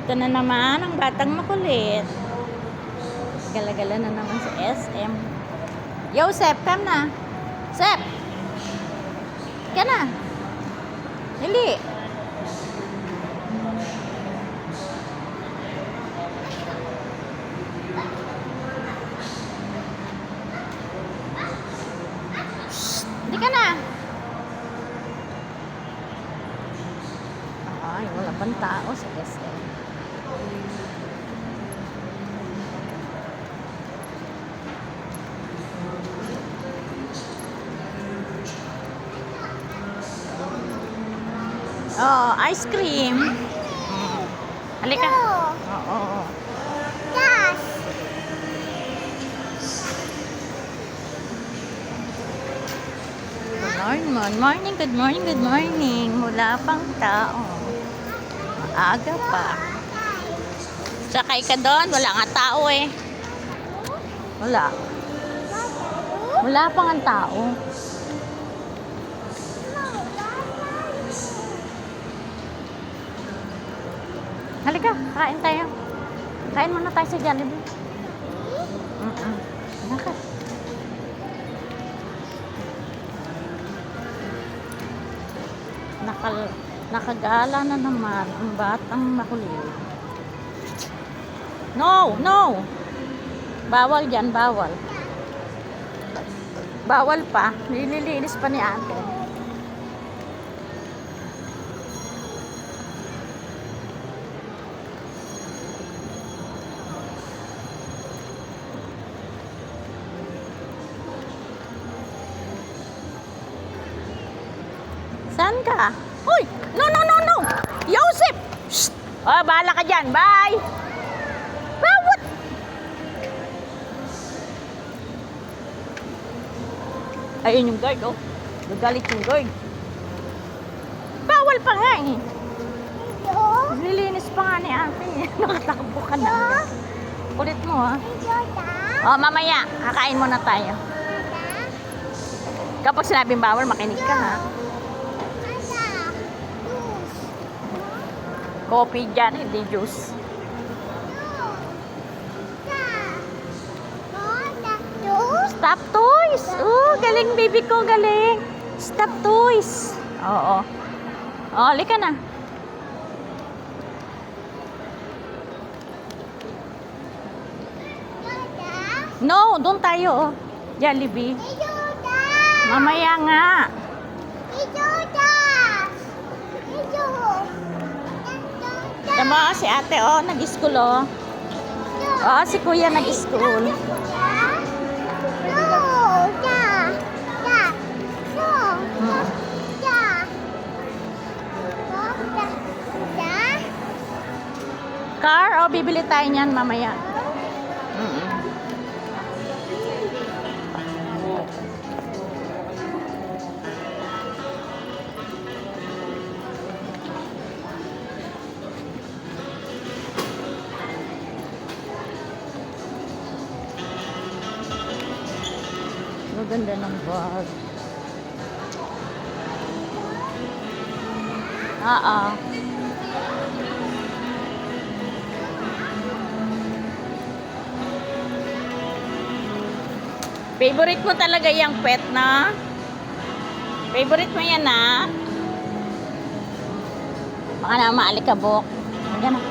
Ito na naman ang batang makulit. Gala-gala na naman sa SM. Yo, Sep, come na. Sep! Ka na. Dili. Hindi ka na. Ay, wala pang tao sa SM. Oh, ice cream. Halika. Oo. Yes. Good morning. Wala pang tao. Maaga pa. Sakay ka doon, wala nga tao eh. Wala. Wala pang ang tao. Halika, kain tayo. Kain muna tayo sa Jollibee. Nakit. Nakagala na naman ang batang makulit. No! Bawal dyan, bawal. Bawal pa. Nililinis pa ni ate. Saan ka? Uy! No! Yosef! Shh! Oh, bahala ka dyan. Bye! What? Ayun yung guard, oh. Nagalit yung guard. Bawal pa nga eh. Lilinis pa nga ni ate. Nakatakbo ka na. Kulit mo, ha? Oh, mamaya. Kakain muna tayo. Kapag sinabing bawal, makinig ka, ha? Coffee dyan, hindi juice. Stop toys! Oh, galing baby ko, galing. Stop toys. Oo. Oh, halika na. No, doon tayo, oh. Jollibee. Mamaya nga. Tama, si ate, oh, nag-school, oh. Oh, si kuya nag-school. Car, oh, bibili tayo niyan mamaya. Maganda ng bag. Favorite mo talaga yung pet na? Favorite mo yan, na? Baka na maalikabok. Ayan na.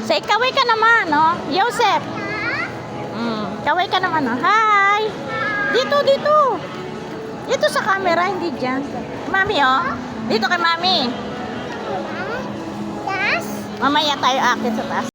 Say, kaway ka naman, no? Joseph. Kaway ka naman, no? Hi! Dito. Dito sa camera, hindi dyan. Mami, oh. Dito kay mami. Mamaya tayo akit sa taas.